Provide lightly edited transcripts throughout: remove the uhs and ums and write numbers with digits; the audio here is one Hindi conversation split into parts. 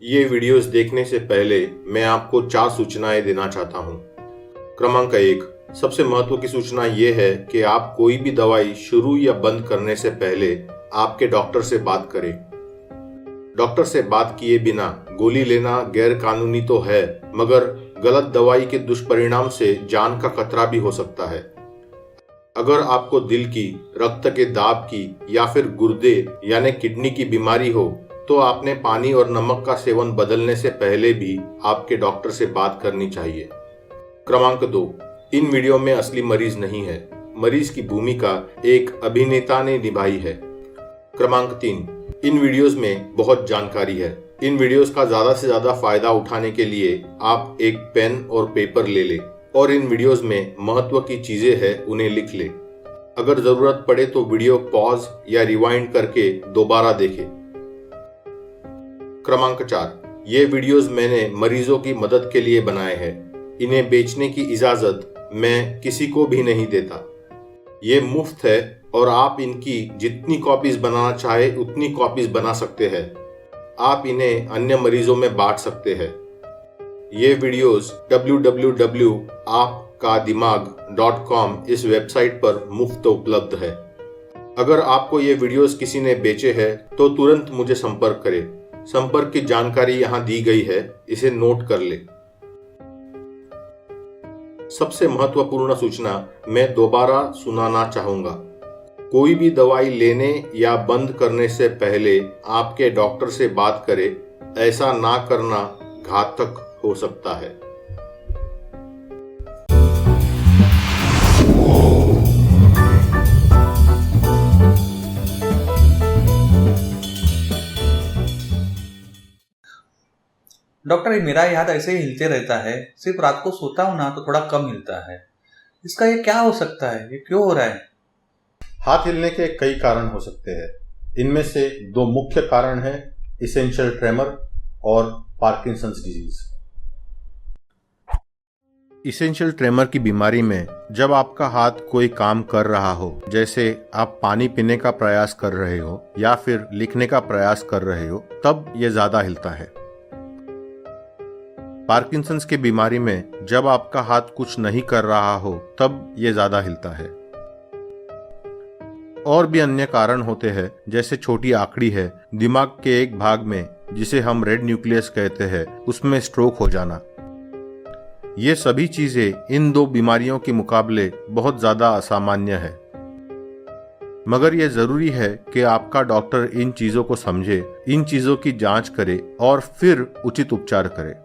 ये वीडियोस देखने से पहले मैं आपको 4 सूचनाएं देना चाहता हूँ। क्रमांक 1, सबसे महत्व की सूचना ये है कि आप कोई भी दवाई शुरू या बंद करने से पहले आपके डॉक्टर से बात करें। डॉक्टर से बात किए बिना गोली लेना गैर कानूनी तो है, मगर गलत दवाई के दुष्परिणाम से जान का खतरा भी हो सकता है। अगर आपको दिल की, रक्त के दाब की या फिर गुर्दे यानी किडनी की बीमारी हो तो आपने पानी और नमक का सेवन बदलने से पहले भी आपके डॉक्टर से बात करनी चाहिए। क्रमांक 2, इन वीडियो में असली मरीज नहीं है, मरीज की भूमिका एक अभिनेता ने निभाई है। क्रमांक 3, इन वीडियोस में बहुत जानकारी है। इन वीडियोस का ज्यादा से ज्यादा फायदा उठाने के लिए आप एक पेन और पेपर ले लें और इन वीडियोस में महत्व की चीजें हैं उन्हें लिख लें। अगर जरूरत पड़े तो वीडियो पॉज या रिवाइंड करके दोबारा देखें। क्रमांक 4, ये वीडियोस मैंने मरीजों की मदद के लिए बनाए हैं। इन्हें बेचने की इजाजत मैं किसी को भी नहीं देता। ये मुफ्त है और आप इनकी जितनी कॉपीज बनाना चाहे उतनी कॉपीज बना सकते हैं। आप इन्हें अन्य मरीजों में बांट सकते हैं। ये वीडियोस www.aapkadimag.com इस वेबसाइट पर मुफ्त उपलब्ध है। अगर आपको ये वीडियोस किसी ने बेचे हैं तो तुरंत मुझे संपर्क करें। संपर्क की जानकारी यहाँ दी गई है, इसे नोट कर ले। सबसे महत्वपूर्ण सूचना मैं दोबारा सुनाना चाहूंगा। कोई भी दवाई लेने या बंद करने से पहले आपके डॉक्टर से बात करें। ऐसा ना करना घातक हो सकता है। डॉक्टर, मेरा हाथ ऐसे ही हिलते रहता है। सिर्फ रात को सोता हूँ ना तो थोड़ा कम हिलता है। इसका ये क्या हो सकता है? ये क्यों हो रहा है? हाथ हिलने के कई कारण हो सकते हैं। इनमें से 2 मुख्य कारण हैं, इसेंशियल ट्रेमर और पार्किंसंस डिजीज। इसेंशियल ट्रेमर की बीमारी में जब आपका हाथ कोई काम कर रहा हो, जैसे आप पानी पीने का प्रयास कर रहे हो या फिर लिखने का प्रयास कर रहे हो, तब यह ज्यादा हिलता है। पार्किंसंस की बीमारी में जब आपका हाथ कुछ नहीं कर रहा हो तब ये ज्यादा हिलता है। और भी अन्य कारण होते हैं, जैसे छोटी आंकड़ी है दिमाग के एक भाग में जिसे हम रेड न्यूक्लियस कहते हैं, उसमें स्ट्रोक हो जाना। ये सभी चीजें इन 2 बीमारियों के मुकाबले बहुत ज्यादा असामान्य है, मगर यह जरूरी है कि आपका डॉक्टर इन चीजों को समझे, इन चीजों की जांच करे और फिर उचित उपचार करे।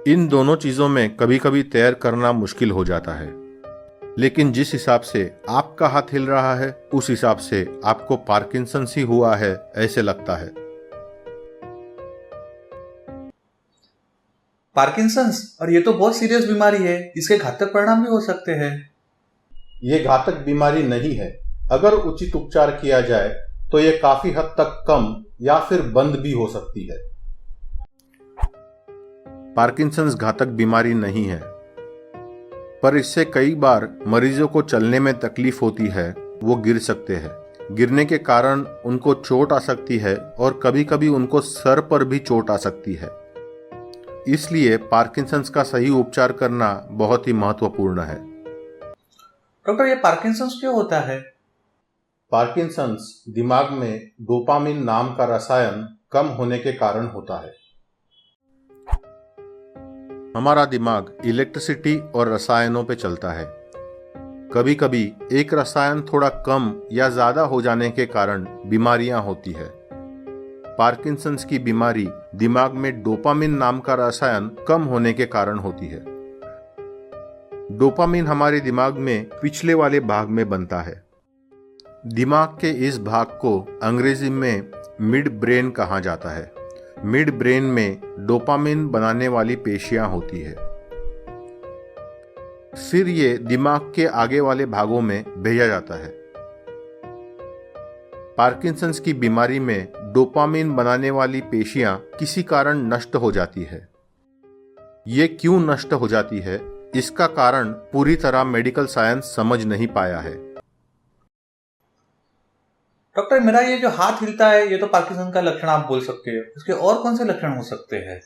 इन दोनों चीजों में कभी कभी तय करना मुश्किल हो जाता है, लेकिन जिस हिसाब से आपका हाथ हिल रहा है उस हिसाब से आपको पार्किंसंस ही हुआ है ऐसे लगता है। पार्किंसंस? और ये तो बहुत सीरियस बीमारी है। इसके घातक परिणाम भी हो सकते हैं। ये घातक बीमारी नहीं है। अगर उचित उपचार किया जाए तो ये काफी हद तक कम या फिर बंद भी हो सकती है। पार्किंसंस घातक बीमारी नहीं है, पर इससे कई बार मरीजों को चलने में तकलीफ होती है, वो गिर सकते हैं। गिरने के कारण उनको चोट आ सकती है और कभी कभी उनको सर पर भी चोट आ सकती है। इसलिए पार्किंसंस का सही उपचार करना बहुत ही महत्वपूर्ण है। डॉक्टर, ये पार्किंसंस क्यों होता है? पार्किंसंस दिमाग में डोपामिन नाम का रसायन कम होने के कारण होता है। हमारा दिमाग इलेक्ट्रिसिटी और रसायनों पे चलता है। कभी कभी एक रसायन थोड़ा कम या ज्यादा हो जाने के कारण बीमारियां होती है। पार्किंसंस की बीमारी दिमाग में डोपामिन नाम का रसायन कम होने के कारण होती है। डोपामिन हमारे दिमाग में पिछले वाले भाग में बनता है। दिमाग के इस भाग को अंग्रेजी में मिड ब्रेन कहा जाता है। मिड ब्रेन में डोपामिन बनाने वाली पेशियां होती है। फिर ये दिमाग के आगे वाले भागों में भेजा जाता है। पार्किंसंस की बीमारी में डोपामिन बनाने वाली पेशियां किसी कारण नष्ट हो जाती है। ये क्यों नष्ट हो जाती है, इसका कारण पूरी तरह मेडिकल साइंस समझ नहीं पाया है। डॉक्टर, मेरा ये जो हाथ हिलता है ये तो पार्किंसन का लक्षण आप बोल सकते हो, इसके और कौन से लक्षण हो सकते हैं?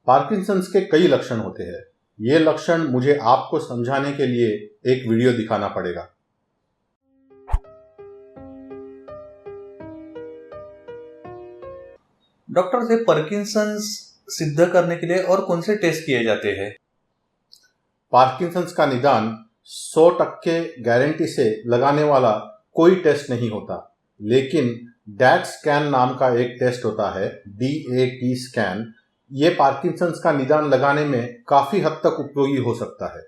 पार्किंसंस के कई लक्षण होते हैं। ये लक्षण मुझे आपको समझाने के लिए एक वीडियो दिखाना पड़ेगा। डॉक्टर से पार्किंसंस सिद्ध करने के लिए और कौन से टेस्ट किए जाते हैं? पार्किंसंस का निदान 100% गारंटी से लगाने वाला कोई टेस्ट नहीं होता, लेकिन डैट स्कैन नाम का एक टेस्ट होता है, DAT स्कैन। ये पार्किंसंस का निदान लगाने में काफी हद तक उपयोगी हो सकता है।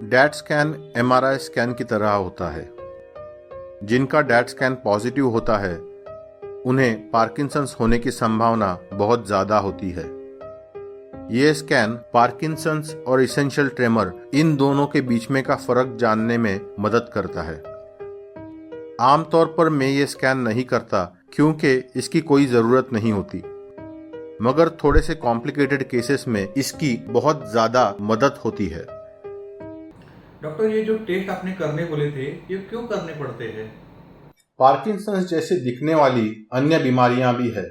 डैट स्कैन MRI स्कैन की तरह होता है। जिनका डैट स्कैन पॉजिटिव होता है उन्हें पार्किंसंस होने की संभावना बहुत ज्यादा होती है। ये स्कैन पार्किंसंस और इसेंशियल ट्रेमर इन दोनों के बीच में का फर्क जानने में मदद करता है। आमतौर पर मैं ये स्कैन नहीं करता क्योंकि इसकी कोई जरूरत नहीं होती, मगर थोड़े से कॉम्प्लिकेटेड केसेस में इसकी बहुत ज्यादा मदद होती है। डॉक्टर, ये जो टेस्ट आपने करने बोले थे ये क्यों करने पड़ते हैं? पार्किंसंस जैसे दिखने वाली अन्य बीमारियां भी है।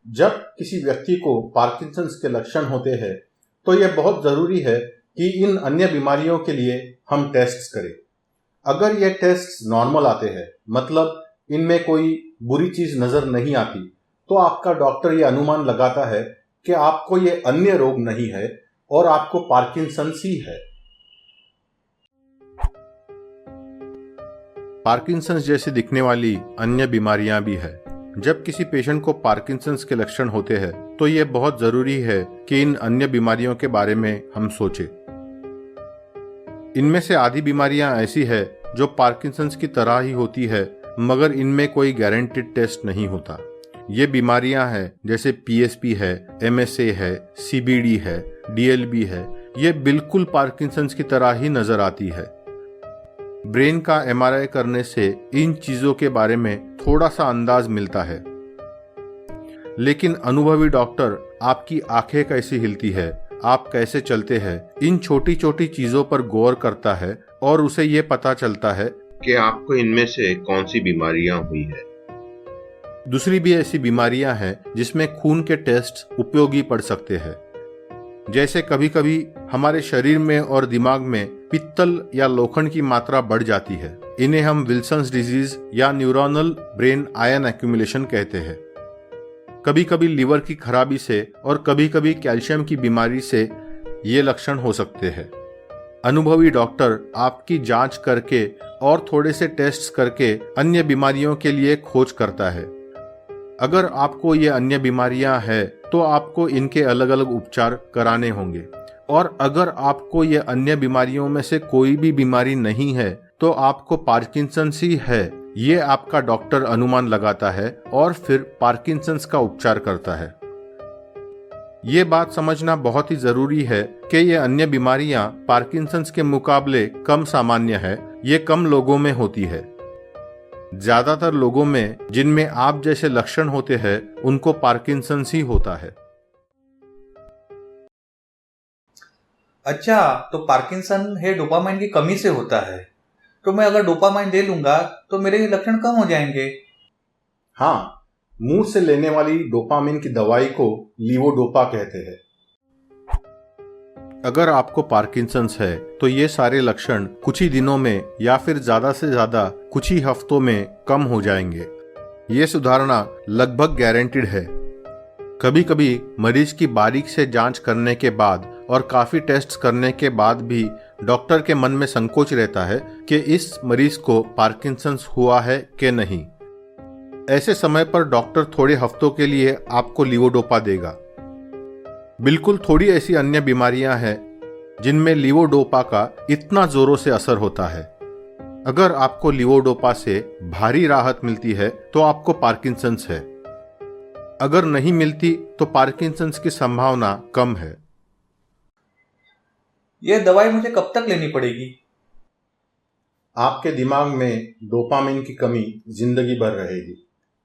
जब किसी व्यक्ति को पार्किंसंस के लक्षण होते हैं तो यह बहुत जरूरी है कि इन अन्य बीमारियों के लिए हम टेस्ट करें। अगर ये टेस्ट नॉर्मल आते हैं, मतलब इनमें कोई बुरी चीज नजर नहीं आती, तो आपका डॉक्टर ये अनुमान लगाता है कि आपको ये अन्य रोग नहीं है और आपको पार्किंसंस ही है। पार्किंसंस जैसी दिखने वाली अन्य बीमारियां भी है। जब किसी पेशेंट को पार्किंसंस के लक्षण होते हैं तो यह बहुत जरूरी है कि इन अन्य बीमारियों के बारे में हम सोचें। इनमें से आधी बीमारियां ऐसी है जो पार्किंसंस की तरह ही होती है, मगर इनमें कोई गारंटीड टेस्ट नहीं होता। ये बीमारियां हैं जैसे PSP है, MSA है, CBD है, DLB है। ये बिल्कुल पार्किंसंस की तरह ही नजर आती है। ब्रेन का MRI करने से इन चीजों के बारे में थोड़ा सा अंदाज मिलता है, लेकिन अनुभवी डॉक्टर आपकी आंखें कैसी हिलती है, आप कैसे चलते हैं, इन छोटी छोटी चीजों पर गौर करता है और उसे ये पता चलता है कि आपको इनमें से कौन सी बीमारियां हुई है। दूसरी भी ऐसी बीमारियां हैं जिसमें खून के टेस्ट उपयोगी पड़ सकते हैं। जैसे कभी कभी हमारे शरीर में और दिमाग में पित्तल या लोखंड की मात्रा बढ़ जाती है। इन्हें हम विल्सन्स डिजीज या न्यूरोनल ब्रेन आयन एक्यूमुलेशन कहते हैं। कभी कभी लीवर की खराबी से और कभी कभी कैल्शियम की बीमारी से ये लक्षण हो सकते हैं। अनुभवी डॉक्टर आपकी जांच करके और थोड़े से टेस्ट करके अन्य बीमारियों के लिए खोज करता है। अगर आपको ये अन्य बीमारियां हैं तो आपको इनके अलग अलग उपचार कराने होंगे, और अगर आपको ये अन्य बीमारियों में से कोई भी बीमारी नहीं है तो आपको पार्किंसंस ही है, ये आपका डॉक्टर अनुमान लगाता है और फिर पार्किंसंस का उपचार करता है। ये बात समझना बहुत ही जरूरी है कि ये अन्य बीमारियां पार्किंसंस के मुकाबले कम सामान्य है। ये कम लोगों में होती है। ज्यादातर लोगों में जिनमें आप जैसे लक्षण होते हैं उनको पार्किंसंस ही होता है। अच्छा, तो पार्किंसन है डोपामाइन की कमी से होता है, तो मैं अगर डोपामाइन ले लूंगा तो मेरे ये लक्षण कम हो जाएंगे? हाँ, मुंह से लेने वाली डोपामिन की दवाई को लीवोडोपा कहते हैं। अगर आपको पार्किंसंस है तो ये सारे लक्षण कुछ ही दिनों में या फिर ज्यादा से ज्यादा कुछ ही हफ्तों में कम हो जाएंगे। ये सुधारना लगभग गारंटीड है। कभी कभी मरीज की बारीक से जांच करने के बाद और काफी टेस्ट करने के बाद भी डॉक्टर के मन में संकोच रहता है कि इस मरीज को पार्किंसंस हुआ है कि नहीं। ऐसे समय पर डॉक्टर थोड़े हफ्तों के लिए आपको लीवोडोपा देगा। बिल्कुल थोड़ी ऐसी अन्य बीमारियां हैं जिनमें लीवोडोपा का इतना जोरों से असर होता है। अगर आपको लीवोडोपा से भारी राहत मिलती है तो आपको पार्किंसंस है। अगर नहीं मिलती तो पार्किंसंस की संभावना कम है। ये दवाई मुझे कब तक लेनी पड़ेगी? आपके दिमाग में डोपामिन की कमी जिंदगी भर रहेगी,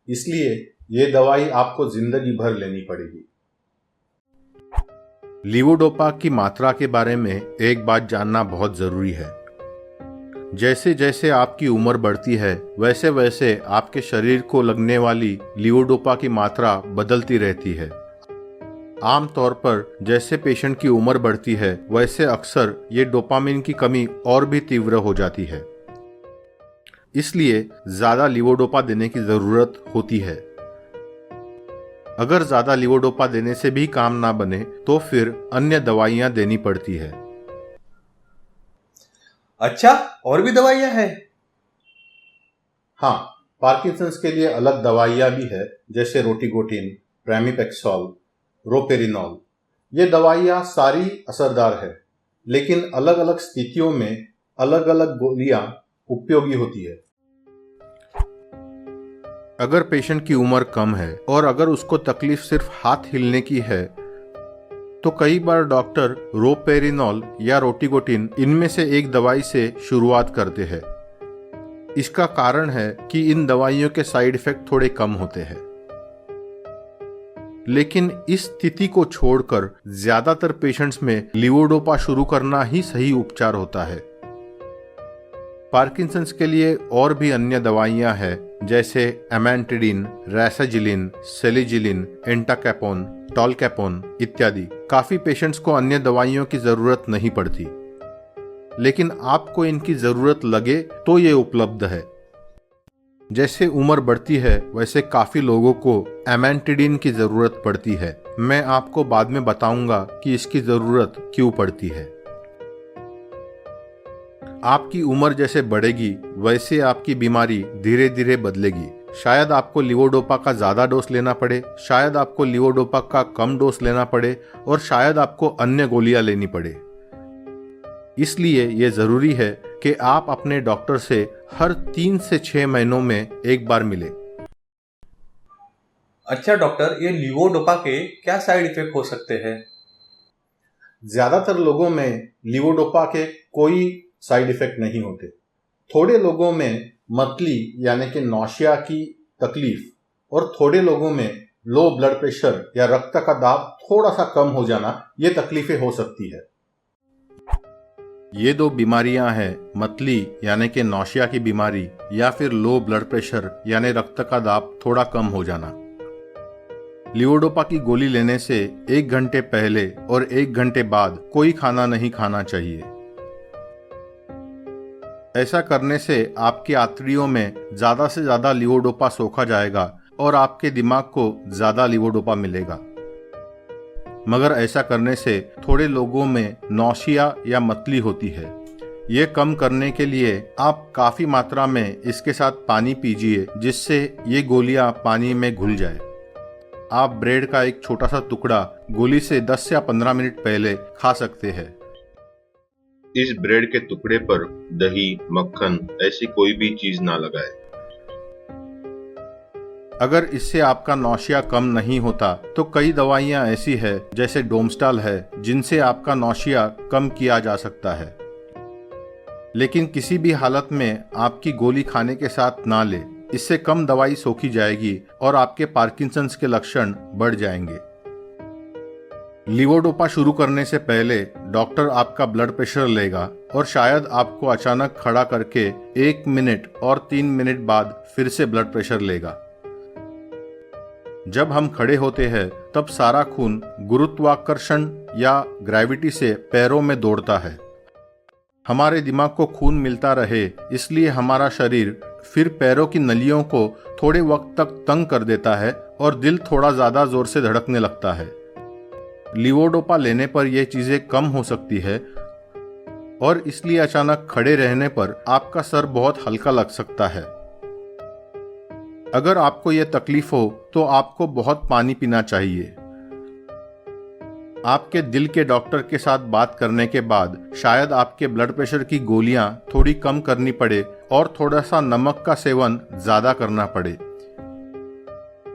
इसलिए ये दवाई आपको जिंदगी भर लेनी पड़ेगी। लीवोडोपा की मात्रा के बारे में एक बात जानना बहुत जरूरी है। जैसे जैसे आपकी उम्र बढ़ती है वैसे वैसे आपके शरीर को लगने वाली लीवोडोपा की मात्रा बदलती रहती है। आमतौर पर जैसे पेशेंट की उम्र बढ़ती है वैसे अक्सर ये डोपामिन की कमी और भी तीव्र हो जाती है, इसलिए ज्यादा लीवोडोपा देने की जरूरत होती है। अगर ज्यादा लीवोडोपा देने से भी काम ना बने तो फिर अन्य दवाइयां देनी पड़ती है। अच्छा, और भी दवाइयां हैं? हाँ, पार्किंसंस के लिए अलग दवाइयां भी है, जैसे रोटिगोटिन, प्रेमिपेक्सोल, रोपेरिनॉल। ये दवाइयां सारी असरदार है, लेकिन अलग अलग स्थितियों में अलग अलग गोलियां उपयोगी होती है। अगर पेशेंट की उम्र कम है और अगर उसको तकलीफ सिर्फ हाथ हिलने की है तो कई बार डॉक्टर रोपेरिनॉल या रोटिगोटिन इनमें से एक दवाई से शुरुआत करते हैं। इसका कारण है कि इन दवाइयों के साइड इफेक्ट थोड़े कम होते हैं, लेकिन इस स्थिति को छोड़कर ज्यादातर पेशेंट्स में लीवोडोपा शुरू करना ही सही उपचार होता है। पार्किंसंस के लिए और भी अन्य दवाइयां हैं, जैसे एमेंटिडिन, रैसाजिलिन, सेलिजिलिन, एंटाकैपोन, टॉलकैपोन इत्यादि। काफी पेशेंट्स को अन्य दवाइयों की जरूरत नहीं पड़ती, लेकिन आपको इनकी जरूरत लगे तो ये उपलब्ध है। जैसे उम्र बढ़ती है वैसे काफी लोगों को एमेंटिडिन की जरूरत पड़ती है। मैं आपको बाद में बताऊंगा कि इसकी जरूरत क्यों पड़ती है। आपकी उम्र जैसे बढ़ेगी वैसे आपकी बीमारी धीरे धीरे बदलेगी। शायद आपको लीवोडोपा का ज्यादा डोज लेना पड़े, शायद आपको लीवोडोपा का कम डोज लेना पड़े और शायद आपको अन्य गोलियां लेनी पड़े। इसलिए यह जरूरी है कि आप अपने डॉक्टर से हर 3 से 6 महीनों में एक बार मिले। अच्छा डॉक्टर, ये लीवोडोपा के क्या साइड इफेक्ट हो सकते हैं? ज्यादातर लोगों में लीवोडोपा के कोई साइड इफेक्ट नहीं होते। थोड़े लोगों में मतली यानी कि नौशिया की तकलीफ और थोड़े लोगों में लो ब्लड प्रेशर या रक्त का दाब थोड़ा सा कम हो जाना, ये तकलीफें हो सकती है। ये 2 बीमारियां हैं, मतली यानी कि नौशिया की बीमारी या फिर लो ब्लड प्रेशर यानी रक्त का दाब थोड़ा कम हो जाना। लीवोडोपा की गोली लेने से 1 घंटे पहले और 1 घंटे बाद कोई खाना नहीं खाना चाहिए। ऐसा करने से आपकी आंतड़ियों में ज्यादा से ज्यादा लीवोडोपा सोखा जाएगा और आपके दिमाग को ज्यादा लीवोडोपा मिलेगा। मगर ऐसा करने से थोड़े लोगों में नौशिया या मतली होती है। ये कम करने के लिए आप काफी मात्रा में इसके साथ पानी पीजिए, जिससे ये गोलियां पानी में घुल जाए। आप ब्रेड का एक छोटा सा टुकड़ा गोली से 10 या 15 मिनट पहले खा सकते हैं। इस ब्रेड के टुकड़े पर दही, मक्खन ऐसी कोई भी चीज ना लगाए। अगर इससे आपका नौशिया कम नहीं होता तो कई दवाइयां ऐसी है, जैसे डोमस्टाल है, जिनसे आपका नौशिया कम किया जा सकता है। लेकिन किसी भी हालत में आपकी गोली खाने के साथ ना ले, इससे कम दवाई सोखी जाएगी और आपके पार्किंसंस के लक्षण बढ़ जाएंगे। लीवोडोपा शुरू करने से पहले डॉक्टर आपका ब्लड प्रेशर लेगा और शायद आपको अचानक खड़ा करके 1 मिनट और 3 मिनट बाद फिर से ब्लड प्रेशर लेगा। जब हम खड़े होते हैं तब सारा खून गुरुत्वाकर्षण या ग्रेविटी से पैरों में दौड़ता है। हमारे दिमाग को खून मिलता रहे, इसलिए हमारा शरीर फिर पैरों की नलियों को थोड़े वक्त तक तंग कर देता है और दिल थोड़ा ज्यादा जोर से धड़कने लगता है। लीवोडोपा लेने पर यह चीजें कम हो सकती है और इसलिए अचानक खड़े रहने पर आपका सर बहुत हल्का लग सकता है। अगर आपको यह तकलीफ हो तो आपको बहुत पानी पीना चाहिए। आपके दिल के डॉक्टर के साथ बात करने के बाद शायद आपके ब्लड प्रेशर की गोलियां थोड़ी कम करनी पड़े और थोड़ा सा नमक का सेवन ज्यादा करना पड़े।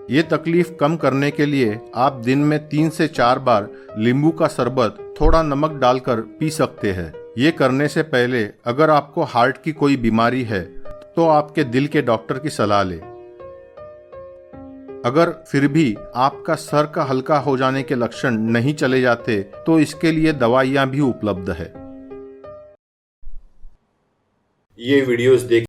ये तकलीफ कम करने के लिए आप दिन में 3 से 4 बार नींबू का शरबत थोड़ा नमक डालकर पी सकते हैं। ये करने से पहले अगर आपको हार्ट की कोई बीमारी है तो आपके दिल के डॉक्टर की सलाह लें। अगर फिर भी आपका सर का हल्का हो जाने के लक्षण नहीं चले जाते तो इसके लिए दवाइयां भी उपलब्ध है। ये वीडियोस देख